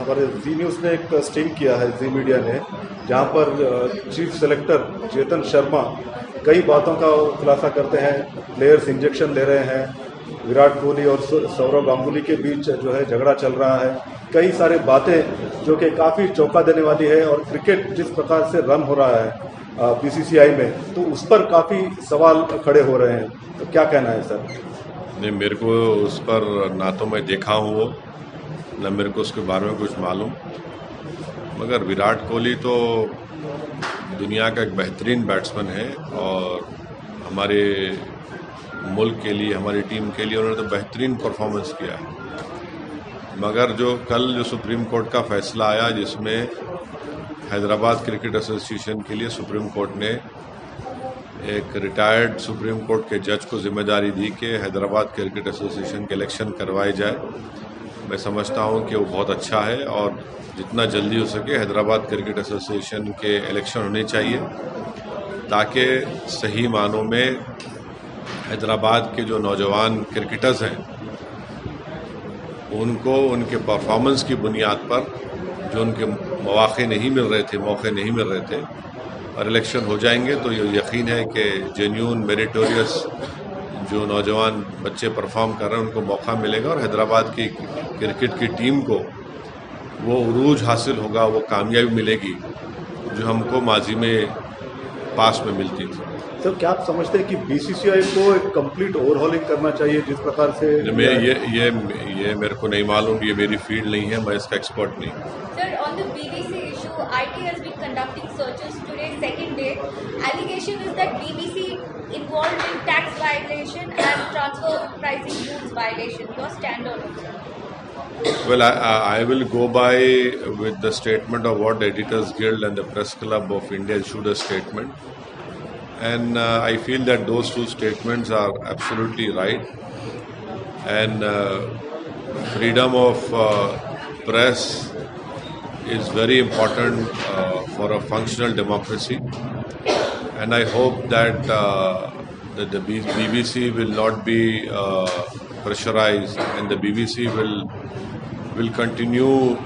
पर जी न्यूज़ ने एक स्टिंग किया है, जी मीडिया ने, जहां पर चीफ सेलेक्टर चेतन शर्मा कई बातों का खुलासा करते हैं। प्लेयर्स इंजेक्शन ले रहे हैं, विराट कोहली और सौरव गांगुली के बीच जो है झगड़ा चल रहा है, कई सारी बातें जो कि काफ़ी चौंका देने वाली है। और क्रिकेट जिस प्रकार से रन हो रहा है बीसीसीआई में, तो उस पर काफ़ी सवाल खड़े हो रहे हैं। तो क्या कहना है सर? नहीं, मेरे को उस पर ना तो मैं देखा हूँ वो, न मेरे को उसके बारे में कुछ मालूम। मगर विराट कोहली तो दुनिया का एक बेहतरीन बैट्समैन है और हमारे मुल्क के लिए, हमारी टीम के लिए उन्होंने तो बेहतरीन परफॉर्मेंस किया है। मगर जो सुप्रीम कोर्ट का फैसला आया, जिसमें हैदराबाद क्रिकेट एसोसिएशन के लिए सुप्रीम कोर्ट ने एक रिटायर्ड सुप्रीम कोर्ट के जज को जिम्मेदारी दी कि हैदराबाद क्रिकेट एसोसिएशन के इलेक्शन करवाए जाए, मैं समझता हूं कि वो बहुत अच्छा है और जितना जल्दी हो सके हैदराबाद क्रिकेट एसोसिएशन के इलेक्शन होने चाहिए, ताकि सही मानों में हैदराबाद के जो नौजवान क्रिकेटर्स हैं उनको उनके परफॉर्मेंस की बुनियाद पर जो उनके मौके नहीं मिल रहे थे और इलेक्शन हो जाएंगे, तो ये यकीन है कि जेन्यून मेरिटोरियस जो नौजवान बच्चे परफॉर्म कर रहे हैं उनको मौका मिलेगा और हैदराबाद की क्रिकेट की टीम को वो उरूज हासिल होगा, वो कामयाबी मिलेगी जो हमको माजी में पास में मिलती थी। सर, क्या आप समझते हैं कि बीसीसीआई को एक कंप्लीट ओवरहॉलिंग करना चाहिए जिस प्रकार से? ये मेरे को नहीं मालूम, ये मेरी फील्ड नहीं है, मैं इसका एक्सपर्ट नहीं। Sir, on the BBC issue, IT has been conducting searches today, second day. Allegation is that BBC involved in tax violation and transfer pricing rules violation. Your stand on it, sir? Well, I will go by with the statement of what the Editors Guild and the Press Club of India issued a statement. And I feel that those two statements are absolutely right. And freedom of press is very important for a functional democracy. And I hope that the BBC will not be pressurized, and the BBC will continue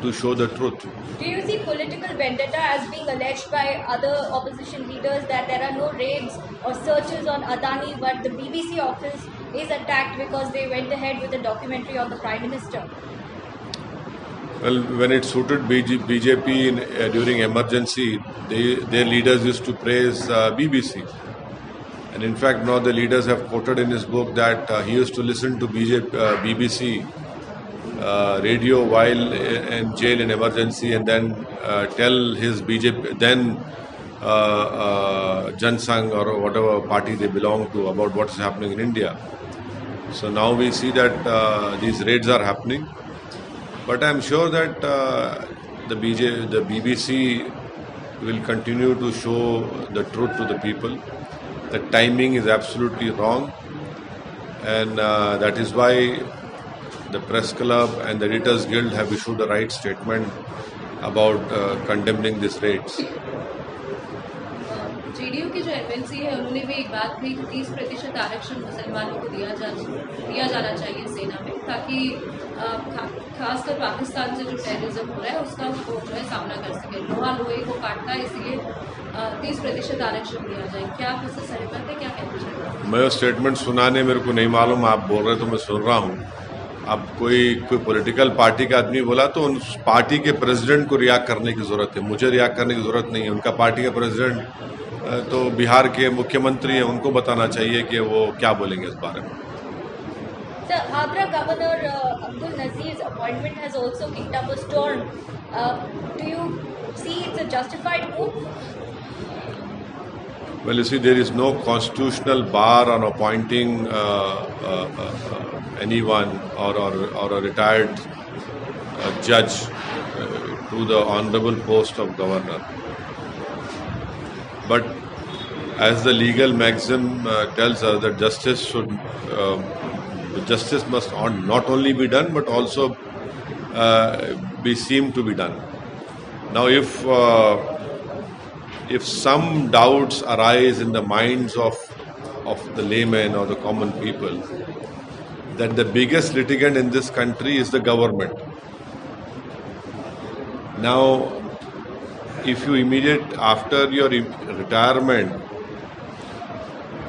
to show the truth. Do you see political vendetta as being alleged by other opposition leaders that there are no raids or searches on Adani, but the BBC office is attacked because they went ahead with a documentary on the Prime Minister? Well, when it suited BJP during emergency, their leaders used to praise BBC. And in fact, now the leaders have quoted in his book that he used to listen to BBC radio while in jail in emergency, and then tell his BJP, then Jan Sangh or whatever party they belong to, about what is happening in India. So now we see that these raids are happening. But I am sure that the BBC will continue to show the truth to the people. The timing is absolutely wrong, and that is why the Press Club and the Editors Guild have issued a right statement about condemning these raids. JDU के जो MLC है उन्होंने भी एक बात कही कि 30% आरक्षण मुसलमानों को दिया जाना चाहिए सेना में, ताकि खासकर पाकिस्तान से जो टेररिज्म हो रहा है उसका वो जो है सामना कर सके। लोहा लोहे को काटता है, इसलिए 30% आरक्षण दिया जाए। क्या आप इससे सहमत है? क्या कहना चाहते हैं? मैं स्टेटमेंट सुनाने मेरे को नहीं मालूम, आप बोल रहे तो मैं सुन रहा हूँ। अब कोई पॉलिटिकल पार्टी का आदमी बोला तो उस पार्टी के प्रेसिडेंट को रिएक्ट करने की जरूरत है, मुझे रिएक्ट करने की जरूरत नहीं है। उनका पार्टी का प्रेसिडेंट तो बिहार के मुख्यमंत्री हैं, उनको बताना चाहिए कि वो क्या बोलेंगे इस बारे में। Sir, Agra Governor Abdul Nazir's appointment has also kicked up a storm. Do you see it's a justified move? Well, you see, there is no constitutional bar on appointing anyone or a retired judge to the honorable post of governor. But as the legal maxim tells us that justice must not only be done but also be seen to be done. Now, if some doubts arise in the minds of the laymen or the common people that the biggest litigant in this country is the government, Now, if you after your retirement,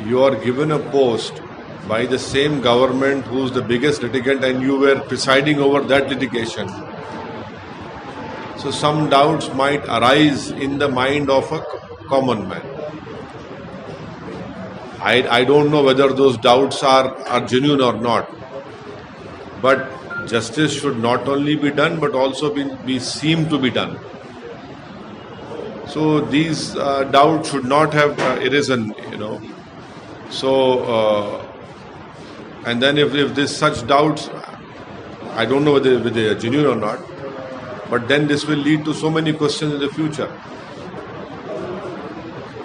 you are given a post by the same government who's the biggest litigant and you were presiding over that litigation. So some doubts might arise in the mind of a common man. I don't know whether those doubts are genuine or not. But justice should not only be done but also be seemed to be done. So these doubts should not have arisen, So, and then if there's such doubts, I don't know whether they are genuine or not, but then this will lead to so many questions in the future.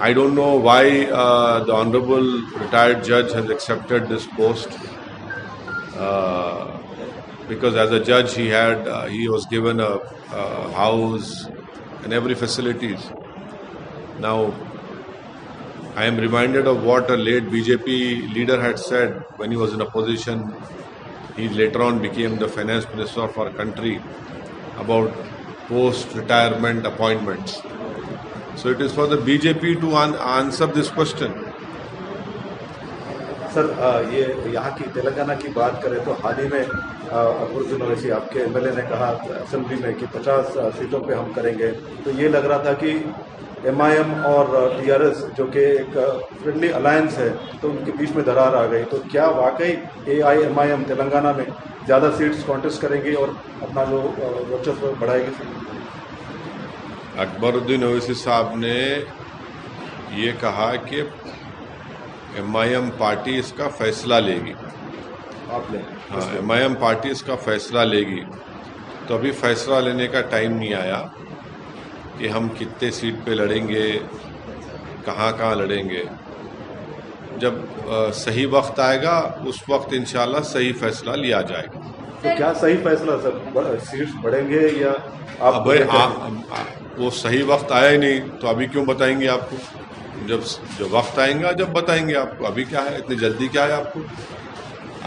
I don't know why the Honorable retired judge has accepted this post, because as a judge he was given a house and every facilities. Now, I am reminded of what a late BJP leader had said when he was in opposition. He later on became the finance minister of our country, about post-retirement appointments. So it is for the BJP to answer this question. Sir, ये यहाँ की तेलंगाना की बात करें तो हाल ही में अकबरुद्दीन ओवैसी आपके MLA ने कहा असेंबली में कि 50 सीटों पे हम करेंगे, तो ये लग रहा था कि एमआईएम और टीआरएस जो कि एक फ्रेंडली अलायंस है तो उनके बीच में दरार आ गई। तो क्या वाकई एआईएमआईएम तेलंगाना में ज़्यादा सीट्स कॉन्टेस्ट करेंगी और अपना जो वर्चस्व बढ़ाएगी? अकबरुद्दीन ओवैसी साहब ने ये कहा कि एमआईएम पार्टी इसका फैसला लेगी। हाँ, एमआईएम पार्टी इसका फैसला लेगी। तो अभी फैसला लेने का टाइम नहीं आया कि हम कितने सीट पे लड़ेंगे, कहाँ लड़ेंगे। जब सही वक्त आएगा उस वक्त इंशाल्लाह सही फैसला लिया जाएगा। तो क्या सही फैसला सर, सीट्स बढ़ेंगे या आप? वो सही वक्त आया ही नहीं तो अभी क्यों बताएंगे आपको? जब वक्त आएगा जब बताएंगे आपको। अभी क्या है, इतनी जल्दी क्या है आपको?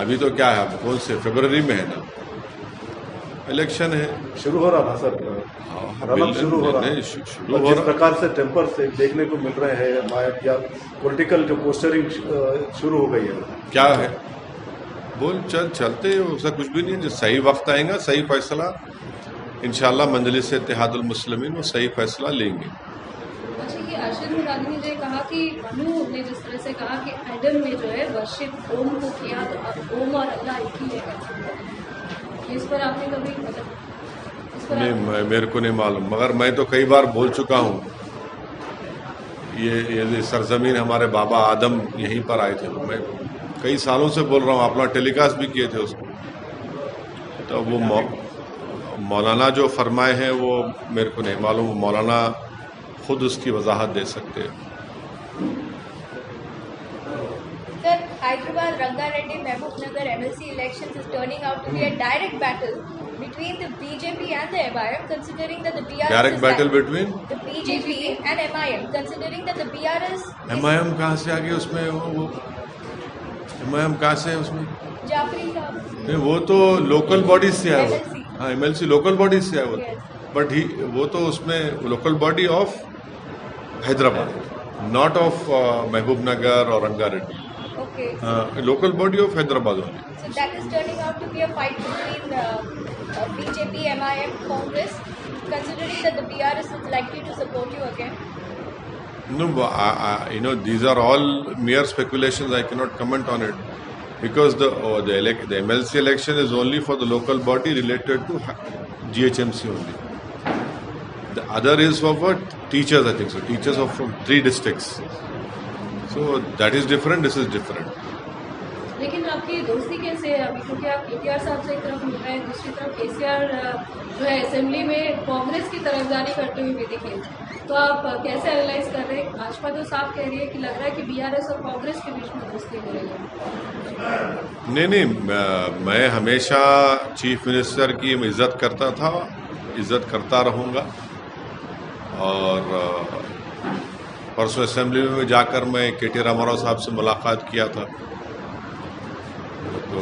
अभी तो क्या है, आप कौन से फरवरी में है ना, इलेक्शन है, शुरू हो रहा ना सर, रनअप शुरू हो रहा है। जिस प्रकार से टेम्पर से देखने को मिल रहे हैं या पॉलिटिकल जो पोस्टरिंग शुरू हो गई है, क्या है चलते उसका कुछ भी नहीं है। जो सही वक्त आएगा सही फैसला इंशाल्लाह मजलिस इत्तेहादुल मुस्लिमीन वो सही फैसला लेंगे। अच्छा, ये अर्शद मुरादी ने जो कहा कि मनु ने जिस तरह से कहा कि एडम में जो है वर्शिप ओम को किया, तो ओम और अल्लाह एक ही है, इस पर आपने कभी नहीं, मेरे को नहीं मालूम, मगर मैं तो कई बार बोल चुका हूँ। ये सरजमीन हमारे बाबा आदम यहीं पर आए थे। मैं कई सालों से बोल रहा हूँ, अपना टेलीकास्ट भी किए थे उसको। तो वो मौलाना जो फरमाए हैं वो मेरे को नहीं मालूम, मौलाना खुद उसकी वजाहत दे सकते हैं। Sir, Hyderabad, Rangareddy, Mehboob-Nagar MLC elections is turning out to be a direct battle between the BJP and the MIM, considering that the BRS direct battle between the BJP and MIM, considering that the BRS MIM कहाँ से आ गया उसमें? वो MIM कहाँ से है उसमें? जाफरी साहब, नहीं, वो तो लोकल बॉडी से है। वो MLC. हाँ, एमएलसी लोकल बॉडी से है वो। Yes. बट वो तो उसमें local body of Hyderabad, not of महबूब नगर और Rangareddy. okay. Local body of Hyderabad only. So that is turning out to be a fight between BJP, MIM, Congress, considering that the BRS is likely to support you again. No, these are all mere speculations. I cannot comment on it because the MLC election is only for the local body related to GHMC only. The other is for what? Teachers, I think so. Teachers of from 3 districts. So that is different. This is different. लेकिन आपकी दोस्ती कैसे है अभी, क्योंकि आप KTR साहब से एक तरफ मिल रहे हैं, दूसरी तरफ केसीआर जो है असेंबली में कांग्रेस की तरफदारी करते हुए भी दिखे, तो आप कैसे एनालाइज कर रहे हैं? भाजपा तो साफ कह रही है कि लग रहा है कि बीआरएस और कांग्रेस के बीच में दोस्ती हो रही है। नहीं, मैं हमेशा चीफ मिनिस्टर की इज्जत करता था, इज्जत करता रहूँगा। और परसों असेंबली में जाकर मैं केटी रामाराव साहब से मुलाकात किया था, तो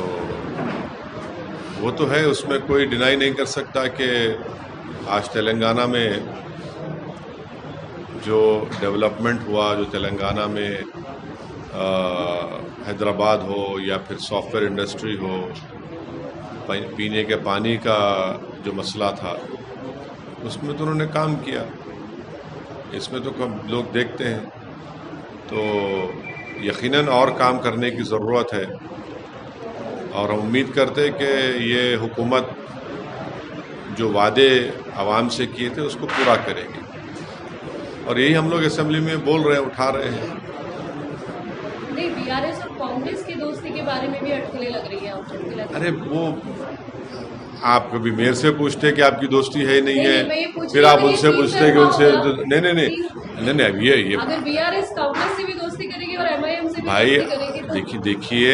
वो तो है, उसमें कोई डिनाई नहीं कर सकता कि आज तेलंगाना में जो डेवलपमेंट हुआ, जो तेलंगाना में हैदराबाद हो या फिर सॉफ्टवेयर इंडस्ट्री हो, पीने के पानी का जो मसला था, उसमें तो उन्होंने काम किया। इसमें तो कम लोग देखते हैं, तो यकीनन और काम करने की ज़रूरत है और हम उम्मीद करते हैं कि ये हुकूमत जो वादे आवाम से किए थे उसको पूरा करेगी, और यही हम लोग असेंबली में बोल रहे हैं, उठा रहे हैं। नहीं, बीआरएस और कांग्रेस की दोस्ती के बारे में भी अटकलें लग रही है। अरे वो आप कभी मेरे से पूछते कि आपकी दोस्ती है नहीं है, फिर आप उनसे पूछते कि उनसे नहीं अब ये अगर बीआरएस कांग्रेस से भी दोस्ती करेगी और एमआईएम से भी भाई दोस्ती करेगी तो देखिए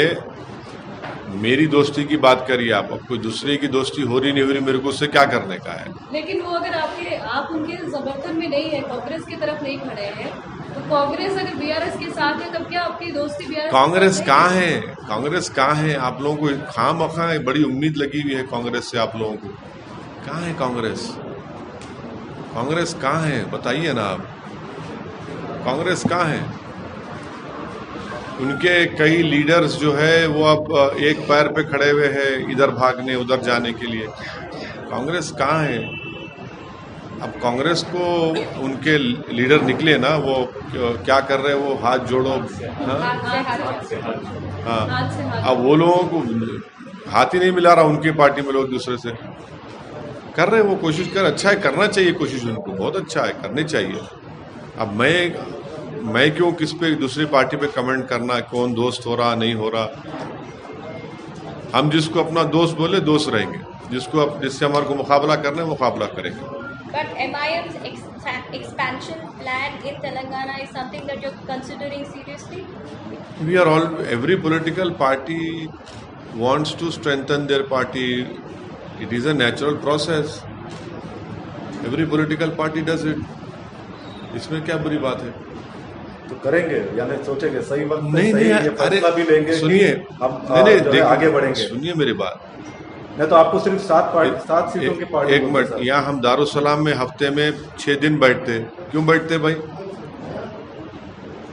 मेरी दोस्ती की बात करिए आप, अब कोई दूसरे की दोस्ती हो रही नहीं हो रही, मेरे को उससे क्या करने का है। लेकिन वो अगर आप उनके समर्थन में नहीं है, कांग्रेस की तरफ नहीं खड़े हैं, तो कांग्रेस अगर बीआरएस के साथ है तब क्या आपकी दोस्ती बीआरएस? कांग्रेस कहाँ है? कांग्रेस कहाँ है? आप लोगों को खामखा बड़ी उम्मीद लगी हुई है कांग्रेस से, आप लोगों को कहाँ है कांग्रेस? कांग्रेस कहाँ है बताइए ना आप, कांग्रेस कहाँ है? उनके कई लीडर्स जो है वो अब एक पैर पे खड़े हुए हैं, इधर भागने उधर जाने के लिए। कांग्रेस कहाँ है? अब कांग्रेस को उनके लीडर निकले ना, वो क्या कर रहे हैं, वो हाथ जोड़ो, हाँ, अब वो लोगों को हाथ ही नहीं मिला रहा उनकी पार्टी में, लोग दूसरे से कर रहे हैं, वो कोशिश कर, अच्छा है, करना चाहिए कोशिश, उनको बहुत अच्छा है, करनी चाहिए। अब मैं क्यों किस पे दूसरी पार्टी पे कमेंट करना, कौन दोस्त हो रहा नहीं हो रहा। हम जिसको अपना दोस्त बोले दोस्त रहेंगे, जिससे हमारे को मुकाबला करना है मुकाबला करेंगे। But MIM's expansion plan in Telangana is something that you're considering seriously? Every political party wants to strengthen their party. It is a natural process. Every political party does it. इसमें क्या बुरी बात है? तो करेंगे, यानी सोचेंगे सही वक्त पे नहीं, सही ये फैसला भी लेंगे, सुनिए, हम नहीं, आगे बढ़ेंगे। सुनिए मेरी बात, नहीं तो आपको सिर्फ 7 सीटों की पार्टी। एक मिनट, यहाँ हम दारुसलाम में हफ्ते में 6 दिन बैठते, क्यों बैठते भाई?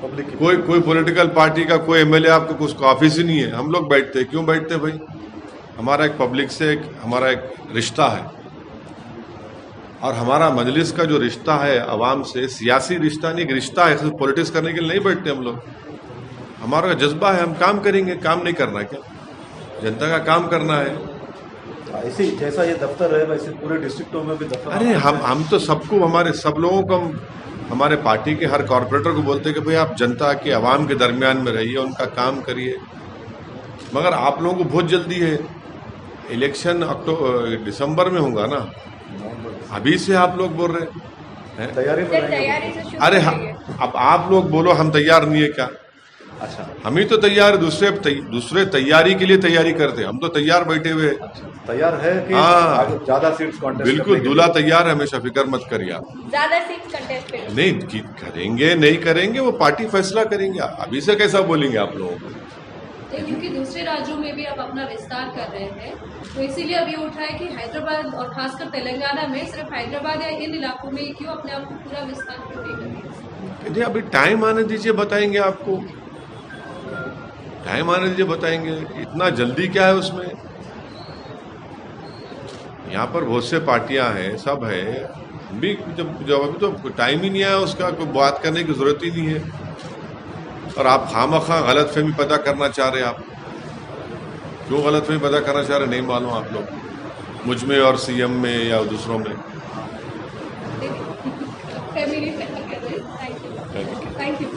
पब्लिक कोई पॉलिटिकल पार्टी का कोई एमएलए आपको कुछ ऑफिस ही नहीं है, हम लोग बैठते, क्यों बैठते भाई? हमारा एक पब्लिक से हमारा एक रिश्ता है, और हमारा मजलिस का जो रिश्ता है अवाम से, सियासी रिश्ता नहीं, एक रिश्ता है, सिर्फ पॉलिटिक्स करने के लिए नहीं बैठते हम लोग। हमारा जज्बा है, हम काम करेंगे, काम नहीं करना क्या? जनता का काम करना है। ऐसे जैसा ये दफ्तर है वैसे पूरे डिस्ट्रिक्टों में भी दफ्तर। अरे हम तो सबको, हमारे सब लोगों को, हमारे पार्टी के हर कॉर्पोरेटर को बोलते हैं कि भाई आप जनता के अवाम के दरमियान में रहिए, उनका काम करिए। मगर आप लोगों को बहुत जल्दी है, इलेक्शन दिसंबर में होगा ना, अभी से आप लोग बोल रहे हैं तैयारी में रहेंगे। तैयारी से शुरू अरे करिए। अब आप लोग बोलो हम तैयार नहीं है क्या? अच्छा, हम ही तो तैयार, दूसरे तैयारी के लिए तैयारी करते, हम तो तैयार बैठे हुए। तैयार है कि हाँ। आगे ज्यादा सीट्स कॉन्टेस्ट बिल्कुल, दूल्हा तैयार है, हमेशा फिक्र मत करिए आप। ज्यादा सीट कंटेस्टेड नहीं करेंगे नहीं करेंगे वो पार्टी फैसला करेंगे, अभी से कैसा बोलेंगे आप लोगों को? क्योंकि दूसरे राज्यों में भी आप अपना विस्तार कर रहे हैं, तो इसीलिए अब ये उठा है कि हैदराबाद और खासकर तेलंगाना में सिर्फ हैदराबाद या इन इलाकों में क्यों अपने आप को पूरा विस्तार क्यों नहीं करेंगे? अभी टाइम आने दीजिए, बताएंगे आपको, टाइम आने दीजिए बताएंगे, इतना जल्दी क्या है उसमें? यहाँ पर बहुत से पार्टियां हैं, सब है, भी जब अभी तो टाइम ही नहीं आया उसका, कोई बात करने की जरूरत ही नहीं है, और आप खामखा गलतफहमी पैदा करना चाह रहे हैं। आप क्यों गलतफहमी पैदा करना चाह रहे नहीं मालूम आप लोग, मुझ में और सीएम में या दूसरों में। Thank you.